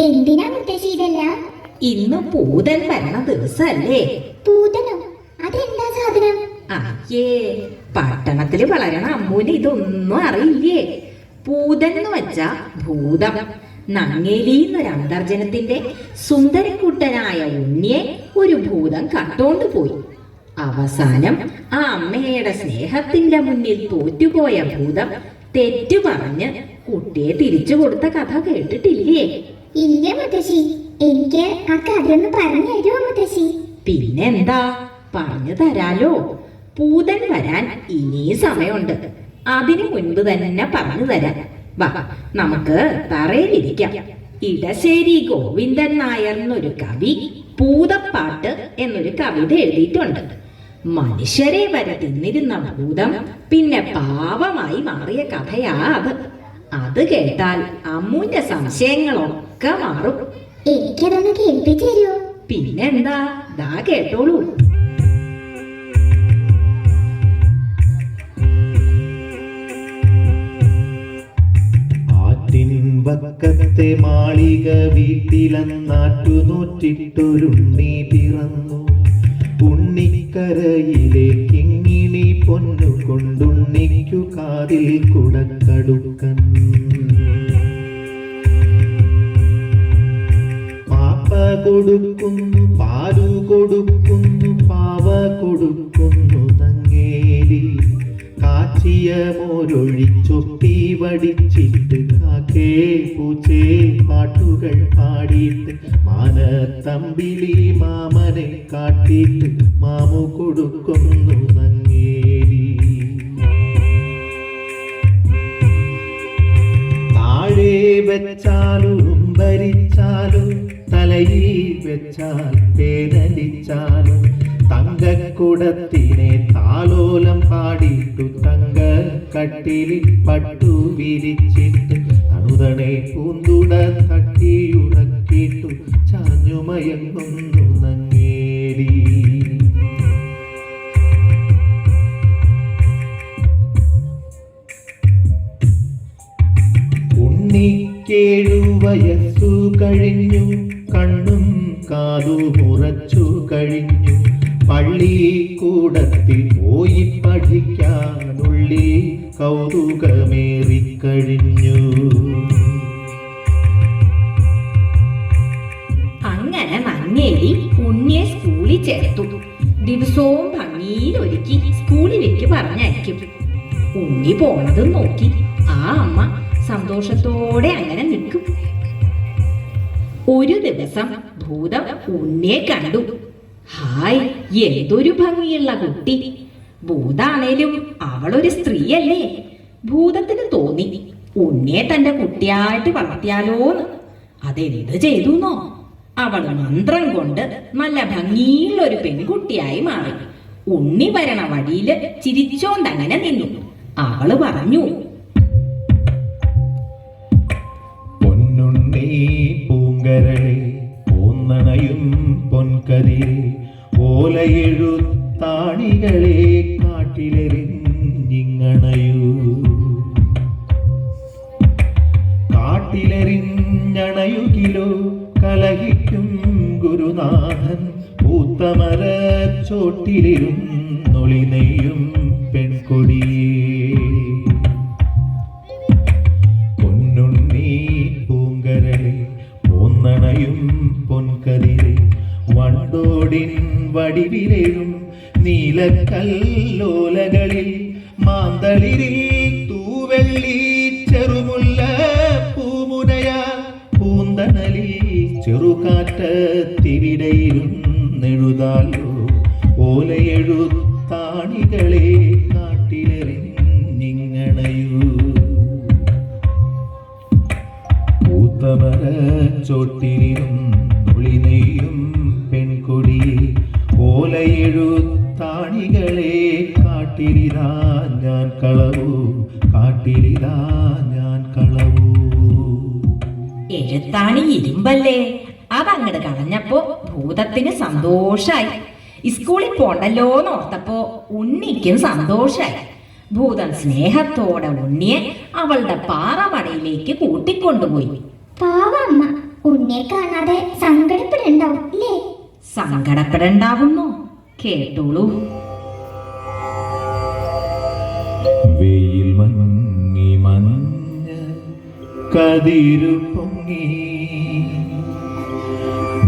എന്തിനാ മുത്തശ്ശി ഇതെല്ലാം? ഇന്ന് പൂതൻ വരണ ദിവസല്ലേ? പൂതനോ? അതെന്താ സാധനം? അയ്യേ, പട്ടണത്തില് വളരണ അമ്മൂന് ഇതൊന്നും അറിയില്ലേ? പൂതൻ എന്ന് വെച്ചാ ഭൂതം. നങ്ങേലിന്നൊരു അന്തർജനത്തിന്റെ സുന്ദരക്കുട്ടനായ ഉണ്ണിയെ ഒരു ഭൂതം കട്ടോണ്ട് പോയി. അവസാനം ആ അമ്മയുടെ സ്നേഹത്തിന്റെ മുന്നിൽ തോറ്റുപോയ ഭൂതം തെറ്റു പറഞ്ഞ് കുട്ടിയെ തിരിച്ചു കൊടുത്ത കഥ കേട്ടിട്ടില്ലേ? ഇല്ല മുത്തശ്ശി, എനിക്ക് ആ കഥ ഒന്ന് പറഞ്ഞു തരുമോ മുത്തശ്ശി? പിന്നെന്താ, പറഞ്ഞു തരാലോ. പൂതൻ വരാൻ ഇനി സമയമുണ്ട്. അതിനു മുൻപ് തന്നെ പറഞ്ഞു തരാം. വാ, നമുക്ക് തറയിലിരിക്കാം. ഇടശ്ശേരി ഗോവിന്ദൻ നായർ എന്നൊരു കവി പൂതപ്പാട്ട് എന്നൊരു കവിത എഴുതിയിട്ടുണ്ട്. മനുഷ്യരെ വരെ തിന്നിരുന്ന ഭൂതം പിന്നെ പാവമായി മാറിയ കഥയാ അത്. അത് കേട്ടാൽ അമ്മൂന്റെ സംശയങ്ങളൊക്കെ മാറും. എനിക്കതൊന്ന് കേൾപ്പിച്ചു തരുമോ? പിന്നെന്താ, ദാ കേട്ടോളൂ. ആറ്റിൻവക്കത്തെ മാളിക വീട്ടിലെന്നാറ്റുനോറ്റിട്ടൊരുണ്ണി പിറന്നു. ഉണ്ണിക്കരയിലെ കിങ്ങിണി പൊന്നു കൊണ്ടുണ്ണിക്കു കാതിൽ കുടക്കടുക്കൻ. പാപ്പ കൊടുക്കുന്നു, പാലു കൊടുക്കുന്നു, പാവ കൊടുക്കുന്നു നങ്ങേലി. കാച്ചിയ മോരൊഴിച്ചൊപ്പി വടിച്ചിട്ട് കാക്കേ പൂച്ചേ പാട്ടുകൾ പാടിയിട്ട് മാനത്തമ്പിളി മാമനെ കാട്ടിയിട്ട് മാമു കൊടുക്കുന്നു നങ്ങേലി. താഴെ വെച്ചാലും ഭരിച്ചാലും തലയിൽ വെച്ചാൽ പേരലിച്ചാലും തങ്കക്കുടത്തിനെ താലോലം പാടിയിട്ടു തങ്ക കട്ടിലിൽ പട്ടു വിരിച്ചിട്ട് തണുതണെ പൂന്തുട തട്ടിയുറക്കിയിട്ടു ചാഞ്ഞുമയങ്ങുന്നു നങ്ങേലി. ഉണ്ണിക്കേഴു വയസ്സു കഴിഞ്ഞു, കണ്ണും കാതു മുറച്ചു കഴിഞ്ഞു. പള്ളിക്കൂടത്തിൽ പോയി പഠിക്കാനുള്ളി കൗതുകമേറിക്കഴിഞ്ഞു. അങ്ങനെ നങ്ങേലി ഉണ്ണിയെ സ്കൂളിൽ ചേർത്തു. ദിവസവും ഭംഗിയിലൊരുക്കി സ്കൂളിലേക്ക് പറഞ്ഞയക്കും. ഉണ്ണി പോണതും നോക്കി ആ അമ്മ സന്തോഷത്തോടെ അങ്ങനെ നിൽക്കും. ഒരു ദിവസം ഭൂതം ഉണ്ണിയെ കണ്ടു. ഹായ്, എന്തൊരു ഭംഗിയുള്ള കുട്ടി! ഭൂതാണേലും അവളൊരു സ്ത്രീയല്ലേ? ഭൂതത്തിന് തോന്നി ഉണ്ണിയെ തന്റെ കുട്ടിയായിട്ട് വളർത്തിയാലോന്ന്. അതെന്ത് ചെയ്തുന്നോ, അവൾ മന്ത്രം കൊണ്ട് നല്ല ഭംഗിയുള്ള ഒരു പെൺകുട്ടിയായി മാറി. ഉണ്ണി വരണ വഴിയില് ചിരിച്ചോണ്ടങ്ങനെ നിന്നു. അവള് പറഞ്ഞു, പൊന്നുണ്ണി പൂങ്കരളെ പൂന്നണയും പൊൻകതിരെ ഓലയെഴുത്താണികളെ കാട്ടിലെറിഞ്ഞിങ്ങണയൂ. കാട്ടിലെറിഞ്ഞണയുകിലോ കലഹിക്കും ഗുരുനാഥൻ. പൂത്തമര ചോട്ടിലിരുന്നൊളി നെയ്യും പെൺകൊടിയേ. പൊന്നുണ്ണി പൂങ്കരളെ പൂന്നണയും പൊൻകതിരെ വണ്ടോടിൻ വടിവിലേഴും നീലക്കല്ലോലകളിൽ മാന്തളിരിൽ തൂവെള്ളി ചെറുമുല്ല പൂമുനയാ പൂന്തണലി ചെറുകാറ്റത്തിവിടയിരുന്നെഴുതാലോ ഓലയെഴുത്താണികളെ കാട്ടിലെറിഞ്ഞിങ്ങണയൂ. പൂത്തമര ചോട്ടിലിരുന്നൊളി നെയ്യും പെൺകൊടിയെ ഓലയെഴുത്താണികളെ കാട്ടിലിതാ ഞാൻ കളവു കാട്ടിലിതാ എഴുത്താണി ഇരുമ്പല്ലേ, അതങ്ങട് കളഞ്ഞപ്പോ ഭൂതത്തിന് സന്തോഷായി. സ്കൂളിൽ പോണ്ടല്ലോന്ന് ഓർത്തപ്പോ ഉണ്ണിക്കും സന്തോഷായി. ഭൂതം സ്നേഹത്തോടെ ഉണ്ണിയെ അവളുടെ പാറമടയിലേക്ക് കൂട്ടിക്കൊണ്ടുപോയി. പാവമ്മ ഉണ്ണിയെ കാണാതെ സങ്കടപ്പെടണ്ടാവും അല്ലേ? സങ്കടപ്പെടണ്ടാവുന്നോ? കേട്ടോളൂ. വെയിൽ മങ്ങി മഞ്ഞ കതിരു പൊങ്ങി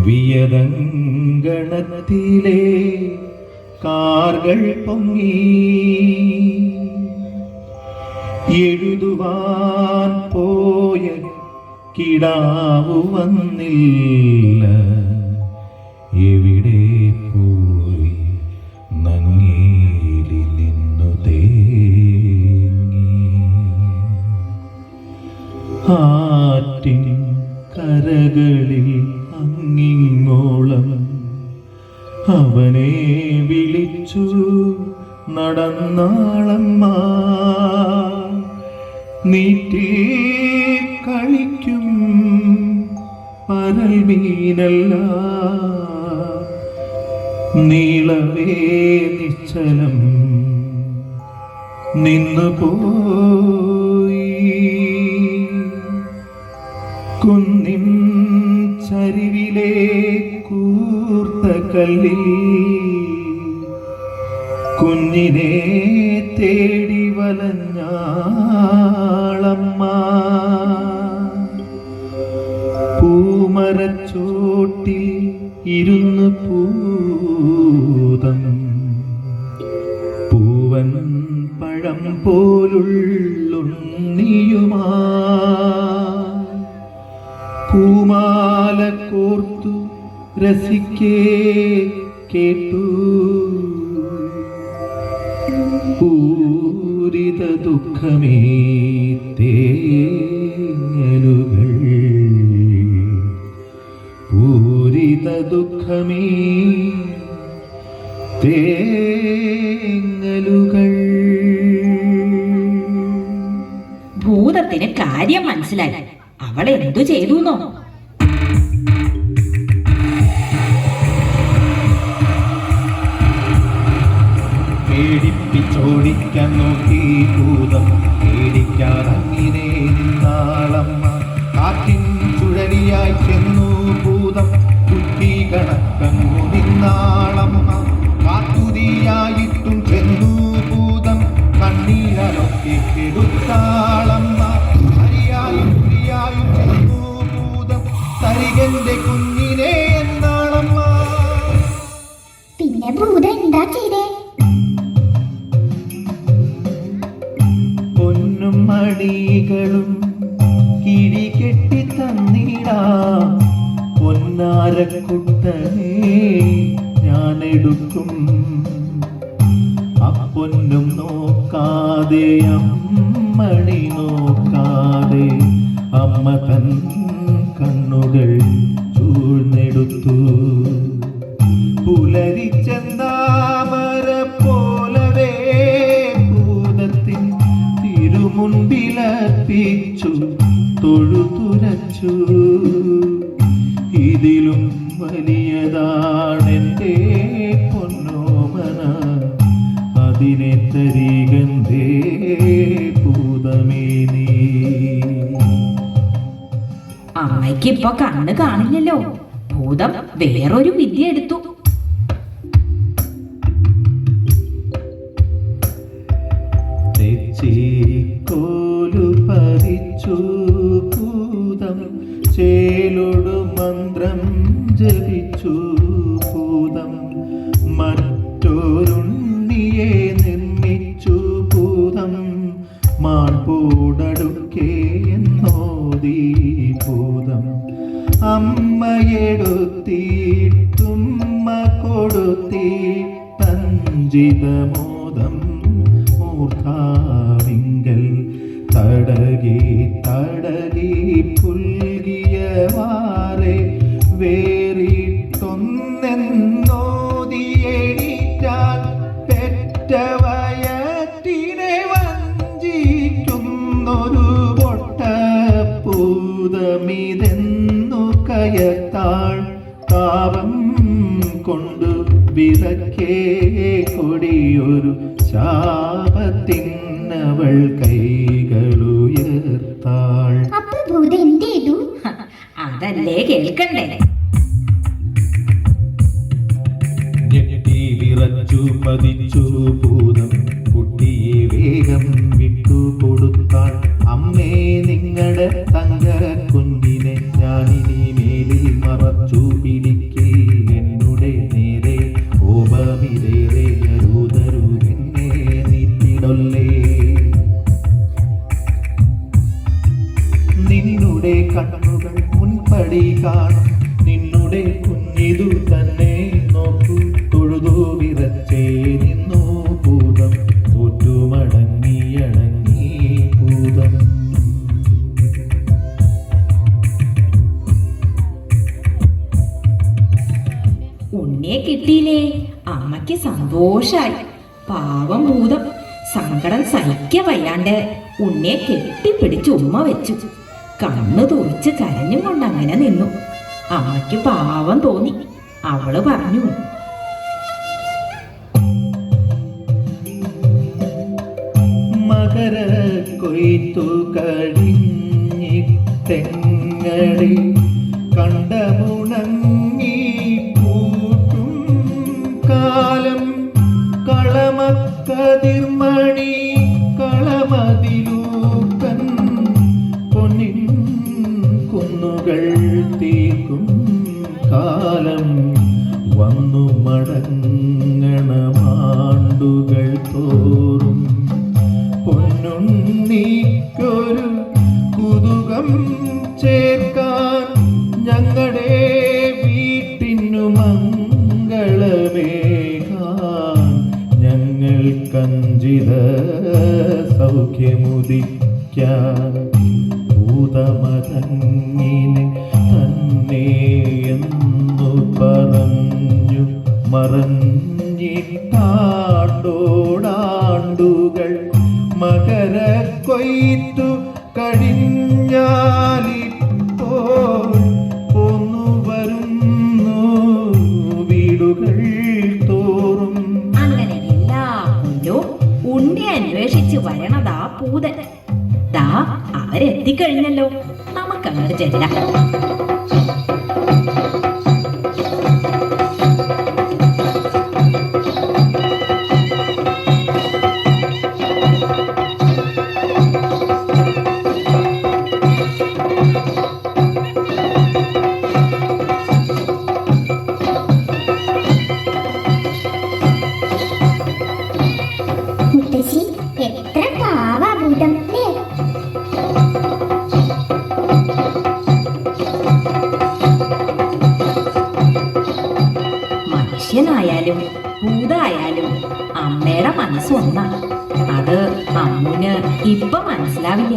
വിയതങ്കണത്തിലെ കാർകൾ പൊങ്ങി എഴുതുവാൻ പോയ കിടാവു വന്നില്ല, എവിടെ പോയി നങ്ങേലി നിന്നു തേങ്ങി. ആറ്റിൻ കരകളിൽ അങ്ങിങ്ങോളം അവനെ വിളിച്ചു നടന്നാളമ്മ. നീട്ടി കളിക്കും പരൽ മീനല്ല, നീളവേ നിശ്ചലം നിന്നു പോയി. കുന്നിൻ ചരിവിലെ കൂർത്ത കല്ലിൽ കുഞ്ഞിനെ തേടി വലഞ്ഞാളമ്മ. പൂമരച്ചോട്ടിൽ ഇരുന്ന് പൂതം പൂവൻ പഴം പോലുള്ളുണ്ണിയുമാ പൂമാല കോർത്തു രസിക്കേ കേട്ടു. പൂരിത ദുഃഖമേ തേങ്ങലുകൾ, പൂരിത ദുഃഖമേ തേങ്ങലുകൾ. ഭൂതത്തിന് കാര്യം മനസ്സിലായി. അവൾ എന്തു ചെയ്തുന്നോ? പേടിപ്പിച്ചോടിക്കാൻ നോക്കി ഭൂതം, പേടിക്കാറങ്ങിനെ നിന്നാളമ്മ. കാറ്റിൻ ചുഴലിയായി ചെന്നു ഭൂതം, കുട്ടി കണക്കങ്ങു നിന്നാളമ്മ. കാട്ടുതീയായിട്ടും ചെന്നു ഭൂതം, കണ്ണീരലൊക്കെ കെടുത്താളമ്മ. ഹരിയായും പ്രിയായും ചെന്നു ഭൂതം, തരികന്റെ കുഞ്ഞിനെ എന്നാളമ്മ. പിന്നെ ഭൂതം എന്താ ചെയ്തേ? പൊന്നും മണികളും കിഴികെട്ടി തന്നിടാം, പൊന്നാരക്കുട്ടനെ ഞാനെടുക്കും. അപ്പൊന്നും നോക്കാതെ അമ്മണി നോക്കാതെ അമ്മ തൻ കണ്ണുകൾ ചൂഴ്ന്നെടുത്തു. പുലരിച്ചെന്താമര പോലവേ ഭൂതത്തിൻ തിരുമുൻപിലർപ്പിച്ചു തൊഴുതുരച്ചു. ഇതിലും വലിയതാണെന്റെ പൊന്നോമന, അതിനെ തരികന്തേ ഭൂതമേ നീ. അമ്മയ്ക്ക് ഇപ്പൊ കണ്ണ് കാണില്ലല്ലോ. ഭൂതം വേറൊരു വിദ്യ എടുത്തു. കോലു പറിച്ചു ഭൂതം, ചേലൊടു മന്ത്രം ജപിച്ചു ഭൂതം. മറ്റൊരുണ്ണിയെ നിർമ്മിച്ചു ഭൂതം, മാൺപോടടുക്കേ എന്നോദീ ഭൂതം. അമ്മയെടുത്തിട്ടുമ്മ കൊടുത്തിട്ടഞ്ചിതമോദം മൂർധാവിങ്കൽ തടകി തടകി പുൽകിയ വാറെ വേറിട്ടൊന്നെന്നോദിയെണീറ്റാൽ പെറ്റ വയറ്റിനെ വഞ്ചിക്കുന്നൊരു പൊട്ടപ്പൂതമിതെന്ന് കൊടിയൊരു ശാപത്തിനവൾ കൈകളുയർത്താൾ. അപ്പൊ ഭൂതം എന്ത് ചെയ്തു? അതല്ലേ കേൾക്കണ്ടേ? ഞെട്ടി വിറച്ചു പതിച്ചു ഭൂതം കുട്ടിയെ വേഗം വിട്ടുകൊടുത്താൾ. അമ്മേ നിങ്ങളുടെ തങ്ക കുഞ്ഞിനെ ഞാനിനി മേലിൽ മറച്ചു പിടിക്കേ. എന്നുടെ നേരെ കോപമിതേറെ അരുതരുവെന്നെ നീട്ടിടൊല്ലേ. നിന്നുടെ കണ്ണുകൾ മുൻപടി കാണും, നിന്നുടെ കുഞ്ഞിതു തന്നെ നോക്കൂ. തൊഴുതു വിറച്ചേ നിന്നു ഭൂതം, തോറ്റുമടങ്ങിയടങ്ങി ഭൂതം. ഉണ്ണിയെ കിട്ടിയില്ലേ? അമ്മയ്ക്ക് സന്തോഷായി. പാവം ഭൂതം സങ്കടം സഹിക്ക വയ്യാണ്ട് ഉണ്ണിയെ കെട്ടിപ്പിടിച്ച് ഉമ്മ വെച്ചു. കണ്ണു തുറിച്ച് കരഞ്ഞും കൊണ്ട് അങ്ങനെ നിന്നു. അമ്മയ്ക്ക് പാവം തോന്നി. അവള് പറഞ്ഞു, മകര കൊയ്ത്തു കഴിഞ്ഞിട്ടെങ്ങടെ കണ്ടമുണങ്ങി പൂക്കും കാലം. കളമക്കതിർമണി കളമതിലൂക്കൻ പൊന്നിൻ കുന്നുകൾ തീർക്കും കാലം. വന്നു മടങ്ങണമാണ്ടുകൾ തോറും പൊന്നുണ്ണിക്കൊരു കുതുകം ചേർക്കാൻ. ഞങ്ങളുടെ വീട്ടിനു മംഗളമേകാൻ ഞങ്ങൾക്കഞ്ചിത സൗഖ്യമുദിക്കാൻ. ഭൂതമതങ്ങിനെ തന്നെ എന്നു പറഞ്ഞു മറഞ്ഞിട്ടാണ്ടോടാണ്ടുകൾ. മകര കൊയ്ത്തു കഴിഞ്ഞാലിപ്പോൾ പോന്നു വരുന്നു വീടുകൾ തോറും. അങ്ങനെ എല്ലാ കൊല്ലവും ഉണ്ണി അന്വേഷിച്ച് വരണതാ പൂതൻ. ദാ അവരെത്തിക്കഴിഞ്ഞല്ലോ. നമുക്കങ്ങോട്ട് ചെല്ലാം. മുത്തശ്ശി എത്ര പാവാ ഭൂതം അല്ലേ? മനുഷ്യനായാലും ഭൂതായാലും അമ്മയുടെ മനസ്സൊന്നാ. അത് അമ്മുന് ഇപ്പൊ മനസ്സിലാവില്ല.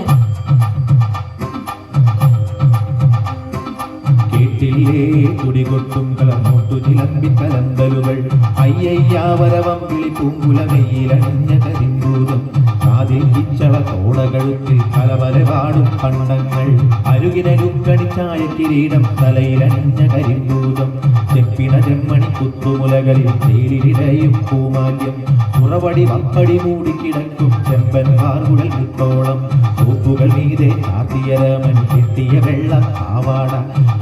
കേട്ടില്ലേ കുടികൊട്ടും കലമോട്ടു ചിലമ്പി കലന്തലുകൾ. അയ്യയ്യാവരവം വിളി പൂങ്കുലമയിലണിഞ്ഞ കരിമ്പൂതം. കാതിൽ കിച്ചള തോടകഴുത്തിൽ പലപല പാടും പണ്ടങ്ങൾ. അരുകിനരുക്കണിച്ചായ കിരീടം തലയിലണിഞ്ഞ കരിമ്പൂതം. ചെപ്പിന ചെമ്മണി കുത്തുമുലകളിൽ തേരിലിടയും പൂമാല്യം. ഉറവടി വപ്പടി മൂടിക്കിടക്കും ചെമ്പൻ കാർകുഴൽ കുത്തോളം. പൂപ്പുകൾ മീതെ ചാത്തിയരമൻ കെട്ടിയ വെള്ള പാവാട.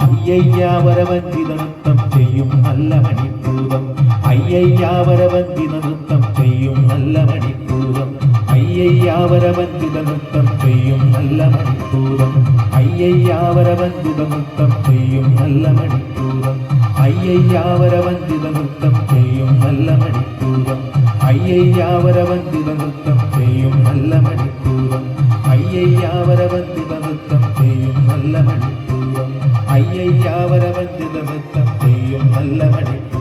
അയ്യയ്യാവരവഞ്ചിത നൃത്തം ചെയ്യും നല്ല മണിപ്പൂതം. അയ്യയ്യാവരവഞ്ചിത നൃത്തം ചെയ്യും നല്ല മണിപ്പൂതം. അയ്യയ്യാവരവഞ്ചിത നൃത്തം ചെയ്യും നല്ല മണിപ്പൂതം. അയ്യയ്യാവരവഞ്ചിത നൃത്തം ചെയ്യും നല്ല മണിപ്പൂതം. അയ്യയ്യാവരവഞ്ചിത നൃത്തം ചെയ്യും നല്ല മണിപ്പൂതം. അയ്യയ്യാവരവഞ്ചിത നൃത്തം ചെയ്യും നല്ല മണിപ്പൂതം. അയ്യയ്യാവരവഞ്ചിത നൃത്തം ചെയ്യും നല്ല മണിപ്പൂതം. അയ്യയ്യാവരവഞ്ചിത നൃത്തം ചെയ്യും നല്ല മണിപ്പൂതം.